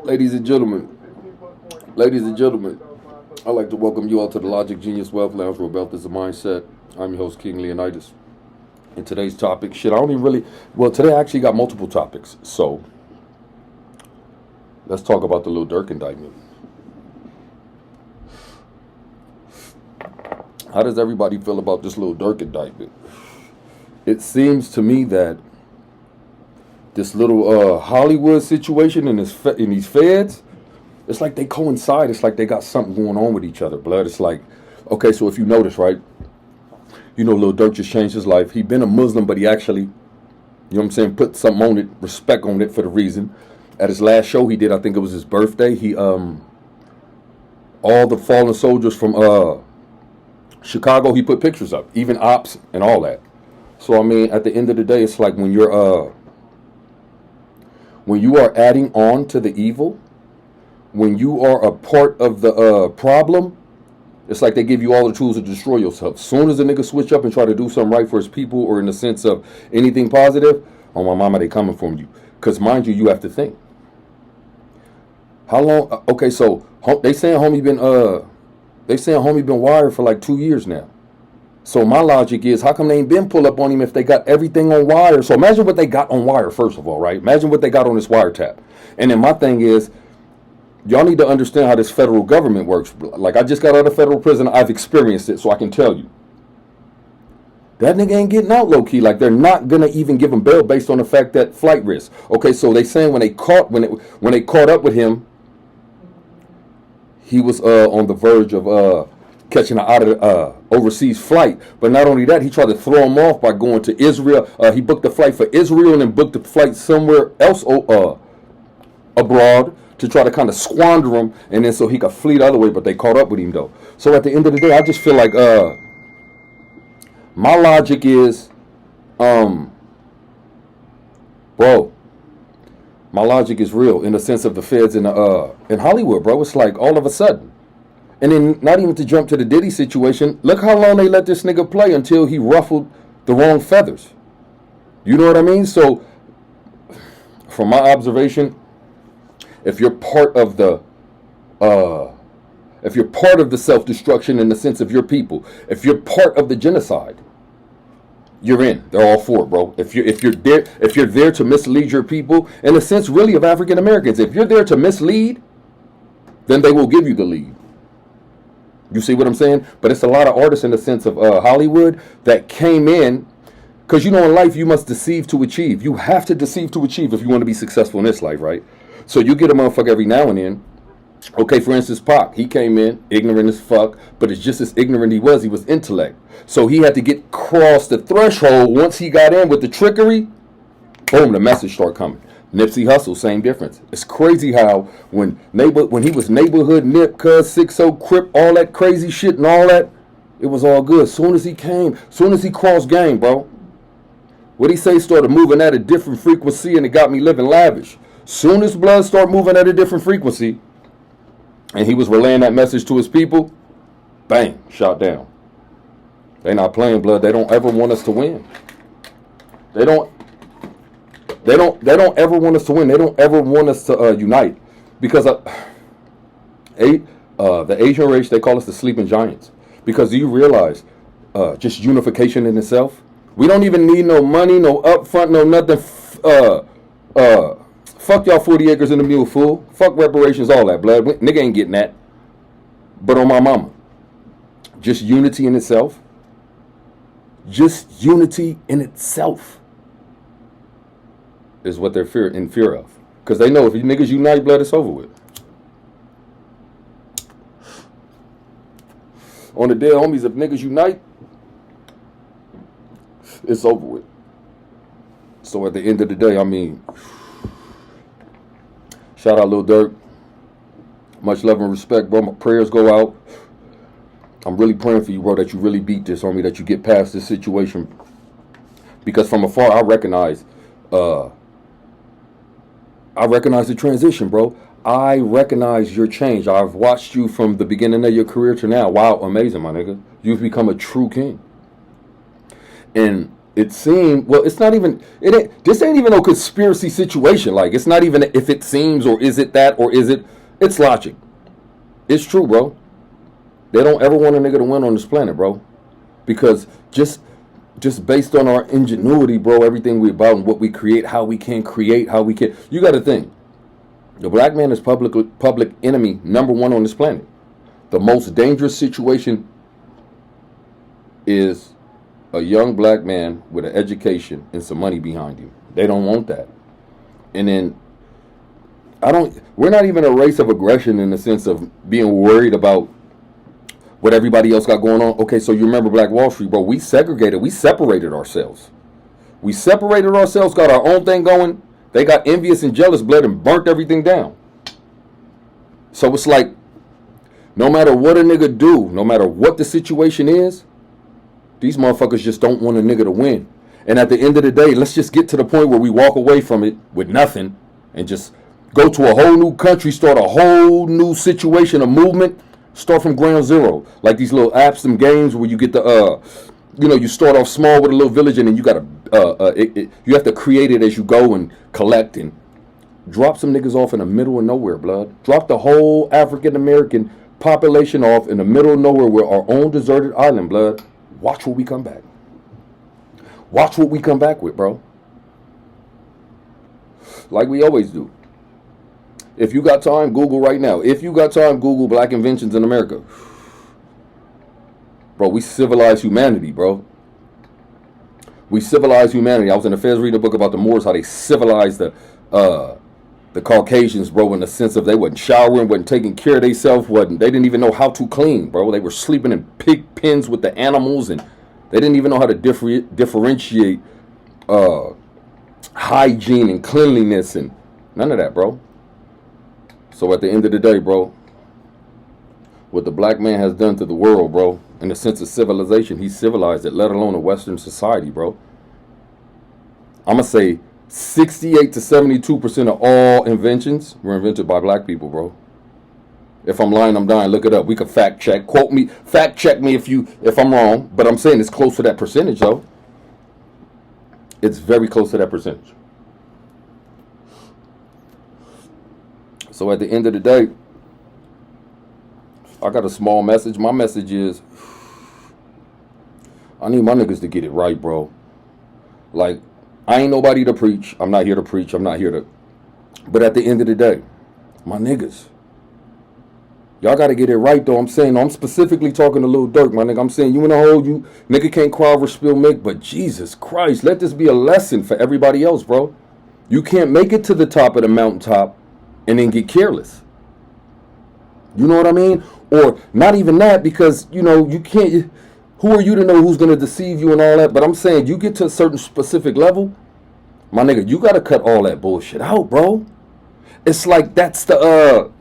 Ladies and gentlemen, ladies and gentlemen, I'd like to welcome you all to the Logic Genius Wealth Lounge, where wealth is a mindset. I'm your host, Kyng-Leonydaz. And today's topic, I don't even really, today I actually got multiple topics. So, let's talk about the Lil Durk indictment. How does everybody feel about this Lil Durk indictment? It seems to me that this little Hollywood situation in these feds, it's like they coincide. It's like they got something going on with each other, blood. It's like, okay, so if you notice, right, you know, Lil Durk just changed his life. He'd been a Muslim, but he actually, you know what I'm saying, put something on it, respect on it for the reason. At his last show he did, I think it was his birthday, he, all the fallen soldiers from Chicago, he put pictures up, even ops and all that. So, I mean, at the end of the day, it's like when you are adding on to the evil, when you are a part of the problem, it's like they give you all the tools to destroy yourself. As soon as a nigga switch up and try to do something right for his people, or in the sense of anything positive, on my mama, they coming from you. Because mind you, you have to think. How long? Okay, so they saying homie been wired for like 2 years now. So my logic is, how come they ain't been pull up on him if they got everything on wire? So imagine what they got on wire, first of all, right? Imagine what they got on this wiretap. And then my thing is, y'all need to understand how this federal government works. Like, I just got out of federal prison. I've experienced it, so I can tell you. That nigga ain't getting out low-key. Like, they're not going to even give him bail based on the fact that flight risk. Okay, so they saying when they caught up with him, he was on the verge of catching an out of overseas flight. But not only that, he tried to throw him off by going to Israel. He booked a flight for Israel and then booked a flight somewhere else abroad to try to kind of squander him, and then so he could flee the other way. But they caught up with him though. So at the end of the day, I just feel like my logic is, bro. My logic is real in the sense of the feds in Hollywood, bro. It's like all of a sudden. And then not even to jump to the Diddy situation, look how long they let this nigga play until he ruffled the wrong feathers. You know what I mean? So, from my observation, if you're part of the self-destruction in the sense of your people, if you're part of the genocide, you're in. They're all for it, bro. If you're there to mislead your people, in the sense really of African Americans, if you're there to mislead, then they will give you the lead. You see what I'm saying? But it's a lot of artists in the sense of Hollywood that came in, because you know in life you must deceive to achieve. You have to deceive to achieve if you want to be successful in this life, right? So you get a motherfucker every now and then. Okay, for instance, Pac, he came in ignorant as fuck, but it's just as ignorant he was intellect. So he had to get cross the threshold. Once he got in with the trickery, boom, the message started coming. Nipsey Hussle, same difference. It's crazy how when he was neighborhood Nip, Cuz, 6-0, Crip, all that crazy shit and all that, it was all good. Soon as he crossed game, bro. What he say started moving at a different frequency, and it got me living lavish. Soon as blood started moving at a different frequency, and he was relaying that message to his people, bang, shot down. They not playing, blood. They don't ever want us to win. They don't ever want us to win. They don't ever want us to unite. Because the Asian race, they call us the sleeping giants. Because do you realize just unification in itself? We don't even need no money, no upfront, no nothing. Fuck y'all 40 acres and a mule, fool. Fuck reparations, all that, blood. Nigga ain't getting that. But on my mama, just unity in itself. Just unity in itself is what they're in fear of. Because they know if you niggas unite, blood, it's over with. On the dead homies, if niggas unite, it's over with. So at the end of the day, I mean, shout out Lil Durk. Much love and respect, bro. My prayers go out. I'm really praying for you, bro, that you really beat this on me, that you get past this situation. Because from afar, I recognize the transition, bro. I recognize your change. I've watched you from the beginning of your career to now. Wow, amazing, my nigga. You've become a true king. And it seemed, well, it's not even, this ain't even no conspiracy situation. Like, it's not even if it seems, or is it that, or is it, it's logic. It's true, bro. They don't ever want a nigga to win on this planet, bro. Because just based on our ingenuity, bro, everything we about and what we create, how we can create, how we can, you got to think. The black man is public enemy number one on this planet. The most dangerous situation is a young black man with an education and some money behind him. They don't want that. And then we're not even a race of aggression in the sense of being worried about what everybody else got going on. Okay, so you remember Black Wall Street, bro. We separated ourselves. We separated ourselves, got our own thing going. They got envious and jealous blood and burnt everything down. So it's like, no matter what a nigga do, no matter what the situation is, these motherfuckers just don't want a nigga to win. And at the end of the day, let's just get to the point where we walk away from it with nothing and just go to a whole new country, start a whole new situation, a movement, start from ground zero. Like these little apps, some games where you get the, you start off small with a little village and then you got to, you have to create it as you go and collect and drop some niggas off in the middle of nowhere, blood. Drop the whole African American population off in the middle of nowhere with our own deserted island, blood. Watch what we come back. Watch what we come back with, bro. Like we always do. If you got time, Google right now. If you got time, Google black inventions in America. Bro, we civilized humanity, bro. We civilized humanity. I was in the Feds reading a book about the Moors, how they civilized the Caucasians, bro, in the sense of they wasn't showering, wasn't taking care of themselves, they didn't even know how to clean, bro. They were sleeping in pig pens with the animals, and they didn't even know how to differentiate hygiene and cleanliness and none of that, bro. So at the end of the day, bro, what the black man has done to the world, bro, in the sense of civilization, he civilized it, let alone a Western society, bro. I'm going to say 68 to 72% of all inventions were invented by black people, bro. If I'm lying, I'm dying. Look it up. We could fact check. Quote me. Fact check me if I'm wrong. But I'm saying it's close to that percentage, though. It's very close to that percentage. So at the end of the day, I got a small message. My message is, I need my niggas to get it right, bro. Like, I ain't nobody to preach. I'm not here to preach. I'm not here to. But at the end of the day, my niggas, y'all got to get it right, though. I'm saying, I'm specifically talking to Lil Durk, my nigga. I'm saying, you in the hole, you nigga can't cry over spill milk, but Jesus Christ, let this be a lesson for everybody else, bro. You can't make it to the top of the mountaintop and then get careless. You know what I mean? Or not even that, because, you can't. Who are you to know who's going to deceive you and all that? But I'm saying, you get to a certain specific level, my nigga, you got to cut all that bullshit out, bro. It's like that's the,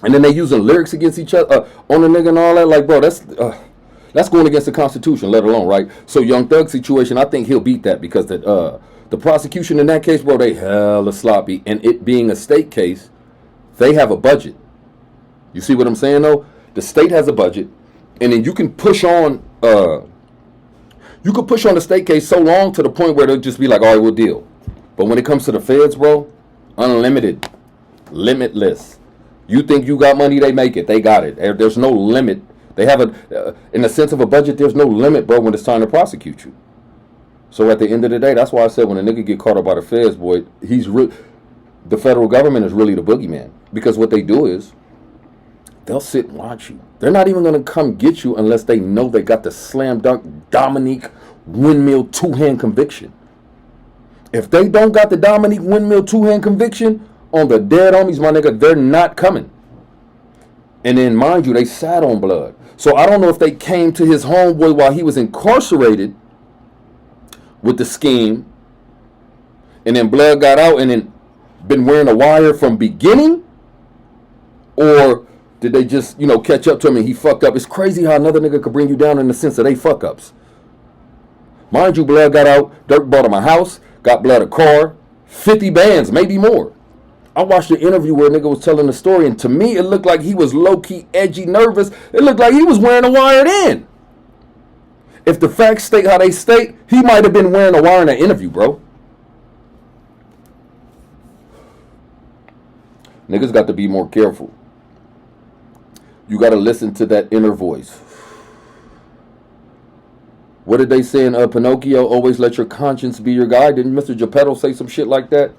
and then they using lyrics against each other on the nigga and all that. Like, bro, that's going against the Constitution, let alone, right? So Young Thug situation, I think he'll beat that because the prosecution in that case, bro, they hella sloppy. And it being a state case, they have a budget. You see what I'm saying, though? The state has a budget, and then you can push on, the state case so long to the point where they'll just be like, all right, we'll deal. But when it comes to the feds, bro, unlimited, limitless. You think you got money, they make it. They got it. There's no limit. They have in the sense of a budget, there's no limit, bro, when it's time to prosecute you. So at the end of the day, that's why I said when a nigga get caught up by the feds, boy, the federal government is really the boogeyman. Because what they do is, they'll sit and watch you. They're not even going to come get you unless they know they got the slam dunk Dominique windmill two-hand conviction. If they don't got the Dominique windmill two-hand conviction on the dead homies, my nigga, they're not coming. And then, mind you, they sat on blood. So I don't know if they came to his homeboy while he was incarcerated with the scheme, and then blood got out and then been wearing a wire from beginning, or did they just, catch up to him and he fucked up? It's crazy how another nigga could bring you down in the sense that they fuck ups. Mind you, blood got out. Dirk bought him a house, got blood a car, 50 bands, maybe more. I watched the interview where a nigga was telling the story, and to me, it looked like he was low-key, edgy, nervous. It looked like he was wearing a wired in. If the facts state how they state, he might have been wearing a wire in that interview, bro. Niggas got to be more careful. You got to listen to that inner voice. What did they say in Pinocchio? Always let your conscience be your guide. Didn't Mr. Geppetto say some shit like that?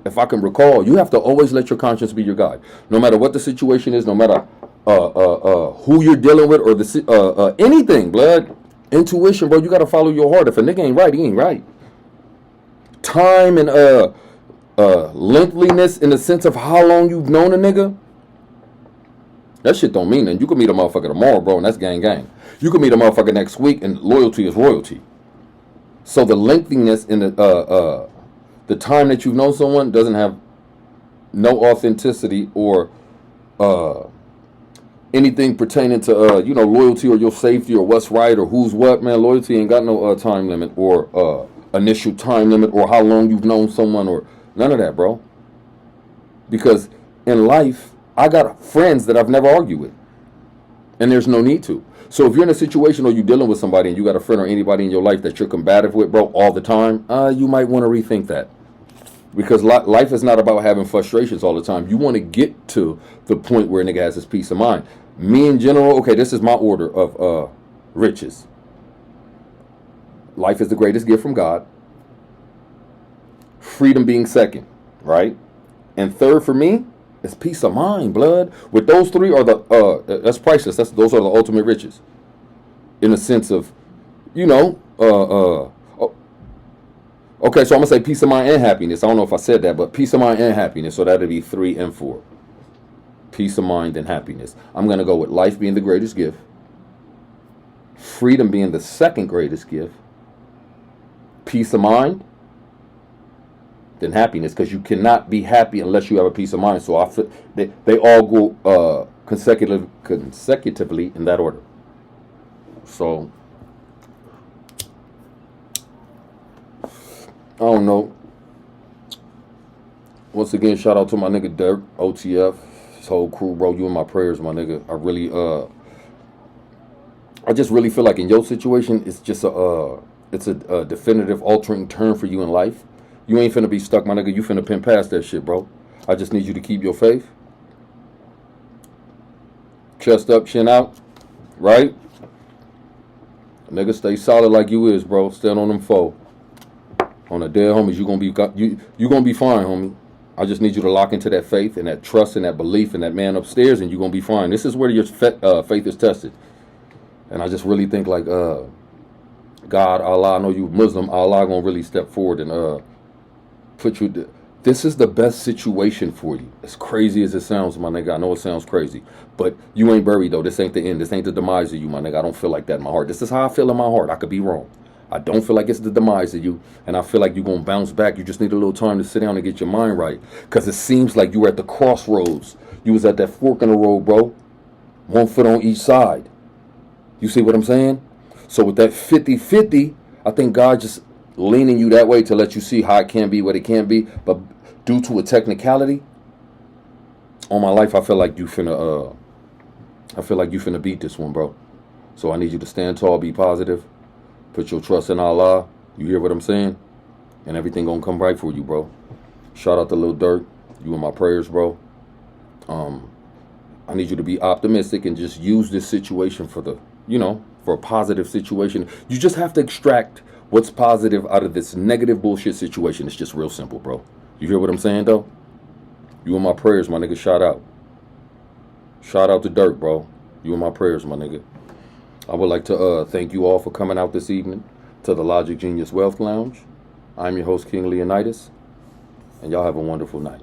If I can recall, you have to always let your conscience be your guide. No matter what the situation is, no matter who you're dealing with or the anything, blood. Intuition, bro. You got to follow your heart. If a nigga ain't right, he ain't right. Time and lengthiness in the sense of how long you've known a nigga, that shit don't mean nothing. You can meet a motherfucker tomorrow, bro, and that's gang gang. You can meet a motherfucker next week, and loyalty is royalty. So the lengthiness in the time that you've known someone doesn't have no authenticity or anything pertaining to loyalty or your safety or what's right or who's what, man. Loyalty ain't got no time limit or initial time limit or how long you've known someone or none of that, bro. Because in life, I got friends that I've never argued with, and there's no need to. So if you're in a situation or you're dealing with somebody and you got a friend or anybody in your life that you're combative with, bro, all the time, you might want to rethink that. Because life is not about having frustrations all the time. You want to get to the point where a nigga has his peace of mind. Me in general, okay, this is my order of riches. Life is the greatest gift from God. Freedom being second, right? And third for me is peace of mind, blood. With those three are that's priceless. Those are the ultimate riches. In the sense of, okay, so I'm going to say peace of mind and happiness. I don't know if I said that, but peace of mind and happiness. So that'd be 3 and 4. Peace of mind and happiness. I'm going to go with life being the greatest gift. Freedom being the second greatest gift. Peace of mind. Then happiness. Because you cannot be happy unless you have a peace of mind. So they all go consecutively in that order. So I don't know. Once again, shout out to my nigga Dirk, OTF, his whole crew, bro. You in my prayers, my nigga. I just really feel like in your situation, it's just it's a definitive altering turn for you in life. You ain't finna be stuck, my nigga. You finna pin past that shit, bro. I just need you to keep your faith. Chest up, chin out, right? Nigga, stay solid like you is, bro. Stand on them four. On the dead homies, you gonna be fine, homie. I just need you to lock into that faith and that trust and that belief in that man upstairs, and you gonna be fine. This is where your faith is tested. And I just really think like God, Allah, I know you Muslim, Allah gonna really step forward and put you. This is the best situation for you. As crazy as it sounds, my nigga. I know it sounds crazy, but you ain't buried though. This ain't the end. This ain't the demise of you, my nigga. I don't feel like that in my heart. This is how I feel in my heart. I could be wrong. I don't feel like it's the demise of you, and I feel like you're going to bounce back. You just need a little time to sit down and get your mind right, because it seems like you were at the crossroads. You was at that fork in the road, bro. 1 foot on each side. You see what I'm saying? So with that 50-50, I think God just leaning you that way to let you see how it can be, what it can be. But due to a technicality, on my life, I feel like you finna beat this one, bro. So I need you to stand tall, be positive. Put your trust in Allah. You hear what I'm saying? And everything gonna come right for you, bro. Shout out to Lil Durk. You in my prayers, bro. I need you to be optimistic and just use this situation for for a positive situation. You just have to extract what's positive out of this negative bullshit situation. It's just real simple, bro. You hear what I'm saying, though? You in my prayers, my nigga. Shout out. Shout out to Durk, bro. You in my prayers, my nigga. I would like to thank you all for coming out this evening to the Logic Genius Wealth Lounge. I'm your host, Kyng-Leonydaz, and y'all have a wonderful night.